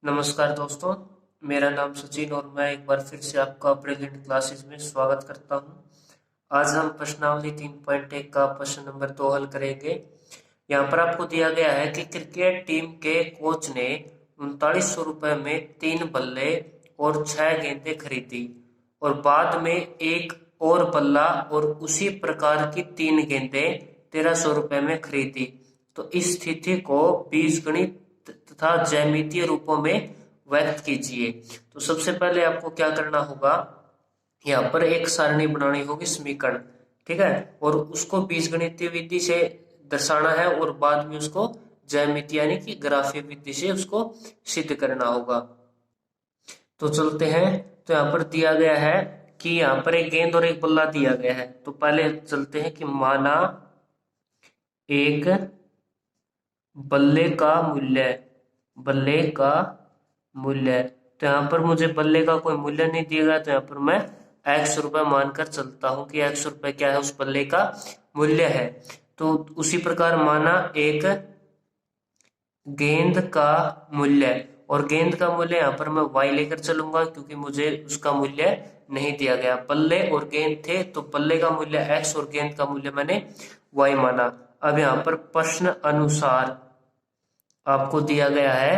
नमस्कार दोस्तों। मेरा नाम सचिन और मैं एक बार फिर से आपका ब्रिलियंट क्लासेस में स्वागत करता हूं। आज हम प्रश्नावली 3.1 का प्रश्न नंबर 2 हल करेंगे। यहाँ पर आपको दिया गया है कि क्रिकेट टीम के कोच ने 3900 रुपये में 3 बल्ले और 6 गेंदें खरीदी और बाद में एक और बल्ला और उसी प्रकार की 3 गेंदें 1300 रुपये में खरीदी। तो इस स्थिति को बीजगणित तथा ज्यामितीय रूपों में व्यक्त कीजिए। तो सबसे पहले आपको क्या करना होगा, यहाँ पर एक सारणी बनानी होगी समीकरण, ठीक है, और उसको बीजगणितीय विधि से दर्शाना है और बाद में उसको ज्यामिति यानी कि ग्राफीय विधि से उसको सिद्ध करना होगा। तो चलते हैं। तो यहाँ पर दिया गया है कि यहाँ पर एक गेंद और एक बल्ला दिया गया है। तो पहले चलते हैं कि माना एक बल्ले का मूल्य। तो यहाँ पर मुझे बल्ले का कोई मूल्य नहीं दिया गया, तो यहाँ पर मैं x रुपए मानकर चलता हूँ कि x रुपए क्या है, उस बल्ले का मूल्य है। तो उसी प्रकार माना एक गेंद का मूल्य, और गेंद का मूल्य यहाँ पर मैं y लेकर चलूंगा क्योंकि मुझे उसका मूल्य नहीं दिया गया। बल्ले और गेंद थे तो बल्ले का मूल्य x और गेंद का मूल्य मैंने y माना। अब यहाँ पर प्रश्न अनुसार आपको दिया गया है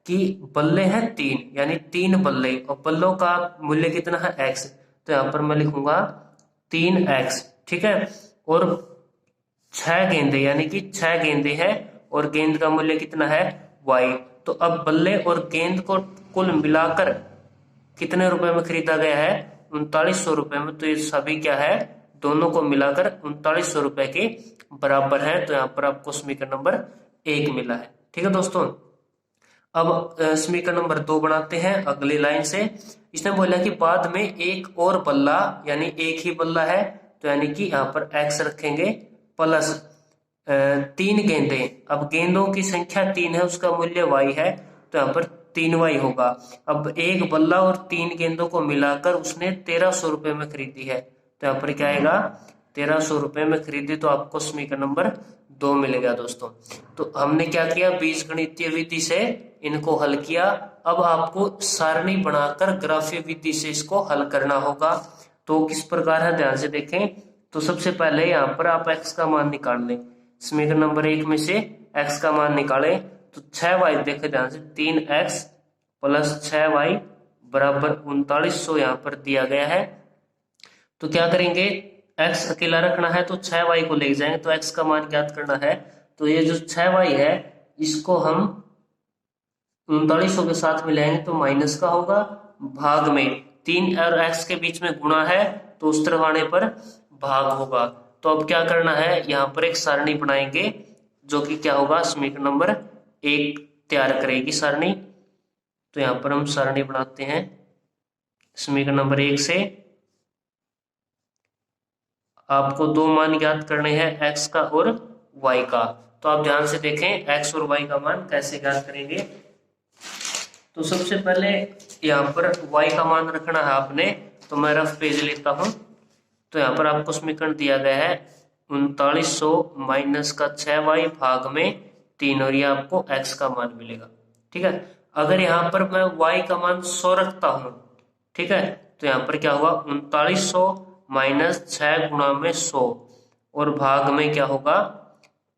कि बल्ले हैं 3, यानी 3 बल्ले और बल्लों का मूल्य कितना है x। तो यहाँ पर मैं लिखूंगा 3x, ठीक है, और 6 गेंदे यानी कि 6 गेंदे हैं और गेंद का मूल्य कितना है y। तो अब बल्ले और गेंद को कुल मिलाकर कितने रुपए में खरीदा गया है, 3900 रुपए में। तो ये सभी क्या है, दोनों को मिलाकर 3900 रुपए के बराबर है। तो यहाँ पर आपको समीकरण नंबर 1 मिला है, ठीक है दोस्तों। अब समीकरण नंबर 2 बनाते हैं अगली लाइन से। इसने बोला कि बाद में एक और बल्ला, यानी एक ही बल्ला है तो यानी कि यहाँ पर x रखेंगे प्लस 3 गेंदें। अब गेंदों की संख्या 3 है, उसका मूल्य y है, तो यहाँ पर 3y होगा। अब एक बल्ला और 3 गेंदों को मिलाकर उसने 1300 रुपये में खरीदी है, तो यहाँ पर क्या आएगा 1300 रुपये में खरीदी। तो आपको समीकरण नंबर 2 मिलेगा दोस्तों। तो हमने क्या किया, बीजगणितीय विधि से इनको हल किया। अब आपको सारणी बनाकर ग्राफीय विधि से इसको हल करना होगा। तो किस प्रकार है, ध्यान से देखें। तो सबसे पहले यहाँ पर आप x का मान निकाल लें। समीकरण नंबर 1 में से x का मान निकालें तो 6y, देखें ध्यान से, 3x प्लस 6y बराबर 3900 यहाँ पर दिया गया है। तो क्या करेंगे, x अकेला रखना है तो 6y को ले जाएंगे, तो x का मान ज्ञात करना है। तो ये जो 6y है इसको हम 3900 के साथ मिलाएंगे तो माइनस का होगा, भाग में 3 और x के बीच में गुणा है तो उस तरफ आने पर भाग होगा। तो अब क्या करना है, यहाँ पर एक सारणी बनाएंगे जो कि क्या होगा, समीकरण नंबर 1 तैयार करेगी सारणी। तो यहाँ पर हम सारणी बनाते हैं समीकरण नंबर 1 से। आपको 2 मान ज्ञात करने हैं, x का और y का। तो आप ध्यान से देखें x और y का मान कैसे ज्ञात करेंगे। तो सबसे पहले यहाँ पर y का मान रखना है आपने, तो मैं रफ पेज लेता हूँ। तो यहाँ पर आपको समीकरण दिया गया है 3900 माइनस का 6y भाग में 3, और ये आपको x का मान मिलेगा, ठीक है। अगर यहाँ पर मैं y का मान 100 रखता हूँ, ठीक है, तो यहाँ पर क्या होगा 3900 माइनस 6 गुणा में 100 और भाग में क्या होगा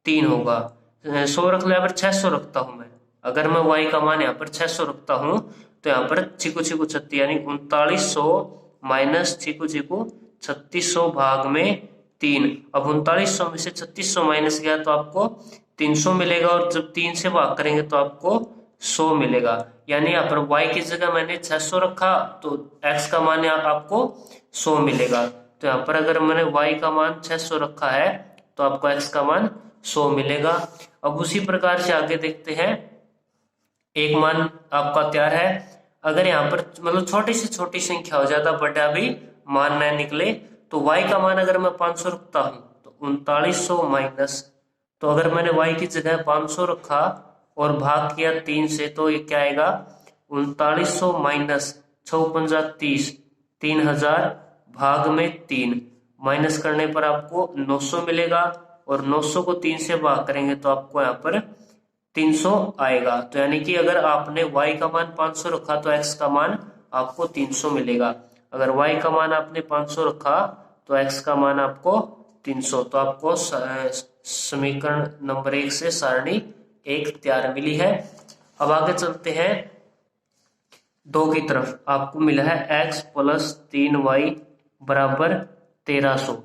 3 होगा। 100 रख लिया, पर 600 रखता हूं मैं। अगर मैं y का मान यहाँ पर 600 रखता हूं तो यहाँ पर छिकू छिकू 36 यानी 3900 माइनस छिकू छिकू 3600 भाग में 3। अब 3900 में से 3600 माइनस गया तो आपको 300 मिलेगा, और जब 3 से भाग करेंगे तो आपको 100 मिलेगा। यानी यहाँ पर y की जगह मैंने 600 रखा तो x का मान यहाँ आपको 100 मिलेगा। तो यहाँ पर अगर मैंने y का मान 600 रखा है तो आपको x का मान 100 मिलेगा। अब उसी प्रकार से आगे देखते हैं, एक मान आपका तैयार है। अगर यहाँ पर मतलब छोटी से छोटी संख्या हो, ज्यादा बड़ा भी मान न निकले, तो y का मान अगर मैं 500 रखता हूँ तो 3900 माइनस, तो अगर मैंने y की जगह 500 रखा और भाग किया 3 से, तो ये क्या आएगा 3900 माइनस 6 30, 3000 भाग में 3, माइनस करने पर आपको 900 मिलेगा, और 900 को 3 से भाग करेंगे तो आपको यहाँ पर 300 आएगा। तो यानी कि अगर आपने y का मान 500 रखा तो x का मान आपको 300 मिलेगा। अगर y का मान आपने 500 रखा तो x का मान आपको 300। तो आपको समीकरण नंबर 1 से सारणी 1 तैयार मिली है। अब आगे चलते हैं 2 की तरफ। आपको मिला है x प्लस 3y बराबर 1300।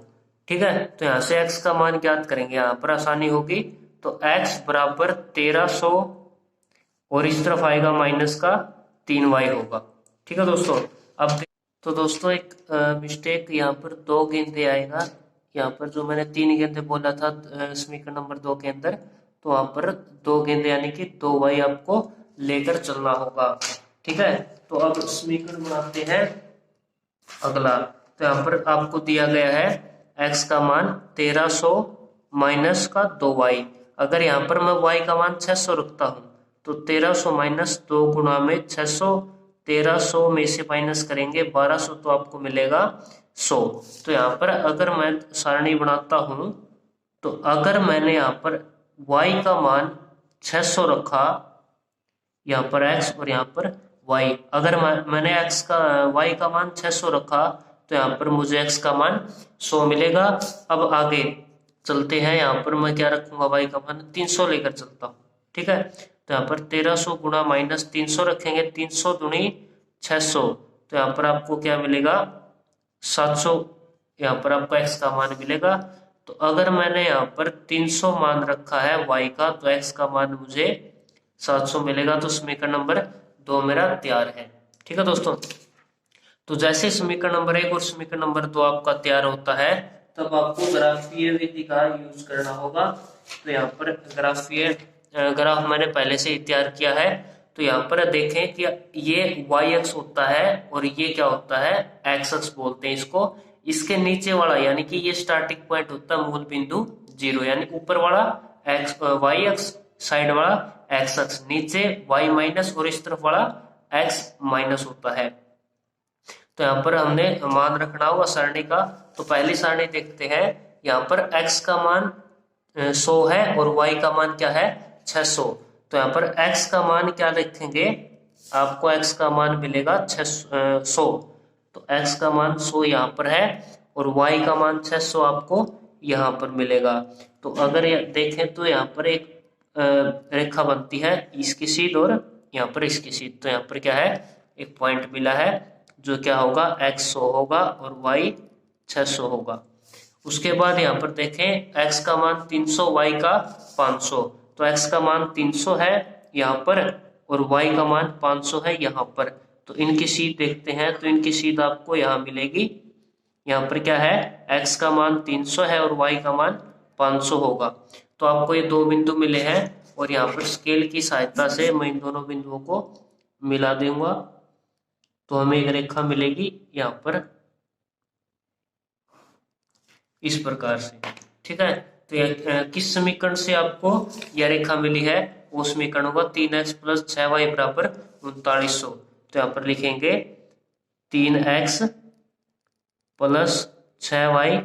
ठीक है, तो यहाँ से x का मान ज्ञात करेंगे, यहाँ पर आसानी होगी। तो x बराबर 1300 और इस तरफ आएगा माइनस का 3y होगा। ठीक है दोस्तों। अब तो दोस्तों एक मिस्टेक, यहाँ पर 2 गेंदे आएगा। यहाँ पर जो मैंने 3 गेंदे बोला था समीकरण नंबर 2 के अंदर, तो वहां पर 2 गेंदे यानी कि 2y आपको लेकर चलना होगा। ठीक है, तो अब समीकरण बनाते हैं अगला। तो यहाँ पर आपको दिया गया है x का मान 1300 माइनस का 2y। अगर यहाँ पर मैं y का मान 600 रखता हूँ तो 1300 माइनस 2 गुणा में 600, 1300 में से माइनस करेंगे 1200 तो आपको मिलेगा 100। तो यहाँ पर अगर मैं सारणी बनाता हूँ तो अगर मैंने यहाँ पर y का मान 600 रखा, यहाँ पर x और यहाँ पर y, अगर मैंने y का मान 600 रखा तो यहाँ पर मुझे x का मान 100 मिलेगा। अब आगे चलते हैं, यहाँ पर मैं क्या रखूंगा, y का मान 300 लेकर चलता हूँ। ठीक है, तो यहाँ पर 1300 गुणा माइनस 300 रखेंगे, 300 दूनी 600, तो यहाँ पर आपको क्या मिलेगा 700। यहाँ पर आपको x का मान मिलेगा। तो अगर मैंने यहाँ पर 300 मान रखा है y का तो x का मान मुझे 700 मिलेगा। तो समीकरण नंबर 2 मेरा तैयार है। ठीक है दोस्तों। तो जैसे समीकरण नंबर 1 और समीकरण नंबर 2 आपका तैयार होता है तब आपको ग्राफीय विधि का यूज करना होगा। तो यहाँ पर ग्राफ मैंने पहले से ही तैयार किया है। तो यहाँ पर देखें कि ये y अक्ष होता है और ये क्या होता है, x अक्ष बोलते हैं इसको। इसके नीचे वाला यानी कि ये स्टार्टिंग पॉइंट होता है मूल बिंदु 0, यानी ऊपर वाला y अक्ष, साइड वाला x अक्ष, नीचे y माइनस और इस तरफ वाला x माइनस होता है। तो यहाँ पर हमने मान रखना होगा सारणी का। तो पहली सारणी देखते हैं, यहाँ पर x का मान 100 है और y का मान क्या है 600। तो यहाँ पर x का मान क्या लिखेंगे, आपको x का मान मिलेगा 100। तो x का मान 100 यहाँ पर है और y का मान 600 आपको यहाँ पर मिलेगा। तो अगर देखें तो यहाँ पर एक रेखा बनती है, इसकी सीध और यहाँ पर इसकी सीध। तो यहाँ पर क्या है, एक पॉइंट मिला है जो क्या होगा x 100 होगा और y 600 होगा। उसके बाद यहाँ पर देखें x का मान 300, y का 500। तो x का मान 300 है यहाँ पर और y का मान 500 है यहाँ पर। तो इनकी सीध देखते हैं, तो इनकी सीध आपको यहाँ मिलेगी। यहाँ पर क्या है, x का मान 300 है और y का मान 500 होगा। तो आपको ये 2 बिंदु मिले हैं और यहाँ पर स्केल की सहायता से मैं इन दोनों बिंदुओं को मिला दूंगा तो हमें एक रेखा मिलेगी यहाँ पर इस प्रकार से। ठीक है, तो यह किस समीकरण से आपको यह रेखा मिली है, वो समीकरण होगा 3x प्लस 6y बराबर 3900। तो यहाँ पर लिखेंगे 3x प्लस 6y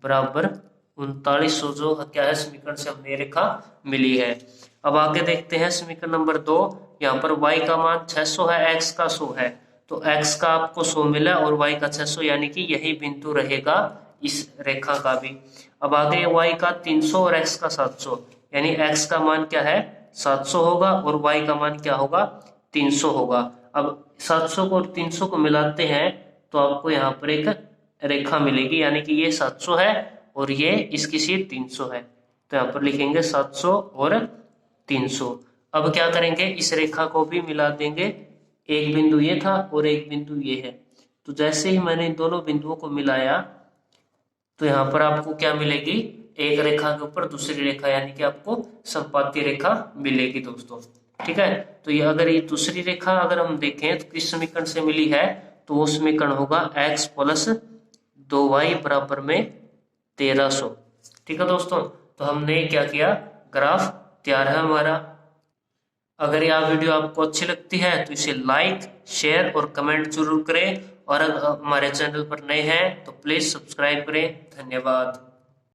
बराबर 3900, जो क्या है समीकरण से हमें रेखा मिली है। अब आगे देखते हैं समीकरण नंबर 2। यहाँ पर y का मान 600 है, x का 100 है। तो x का आपको 100 मिला और y का 600, यानी कि यही बिंदु रहेगा इस रेखा का भी। अब आगे y का 300 और x का 700, यानी x का मान क्या है 700 होगा और y का मान क्या होगा 300 होगा। अब 700 को और 300 को मिलाते हैं तो आपको यहाँ पर एक रेखा मिलेगी, यानी कि ये 700 है और ये इसकी सीध 300 है। तो यहाँ पर लिखेंगे 700 और 300। अब क्या करेंगे, इस रेखा को भी मिला देंगे। एक बिंदु ये था और एक बिंदु ये है। तो जैसे ही मैंने इन दोनों बिंदुओं को मिलाया तो यहाँ पर आपको क्या मिलेगी, एक रेखा के ऊपर दूसरी रेखा, यानी कि आपको संपाती रेखा मिलेगी दोस्तों। ठीक है, तो ये अगर ये दूसरी रेखा अगर हम देखें तो किस समीकरण से मिली है, तो वो समीकरण होगा x प्लस 2y बराबर में 1300। ठीक है दोस्तों, तो हमने क्या किया, ग्राफ तैयार है हमारा। अगर यह वीडियो आपको अच्छी लगती है तो इसे लाइक, शेयर और कमेंट जरूर करें और अगर हमारे चैनल पर नए हैं तो प्लीज सब्सक्राइब करें। धन्यवाद।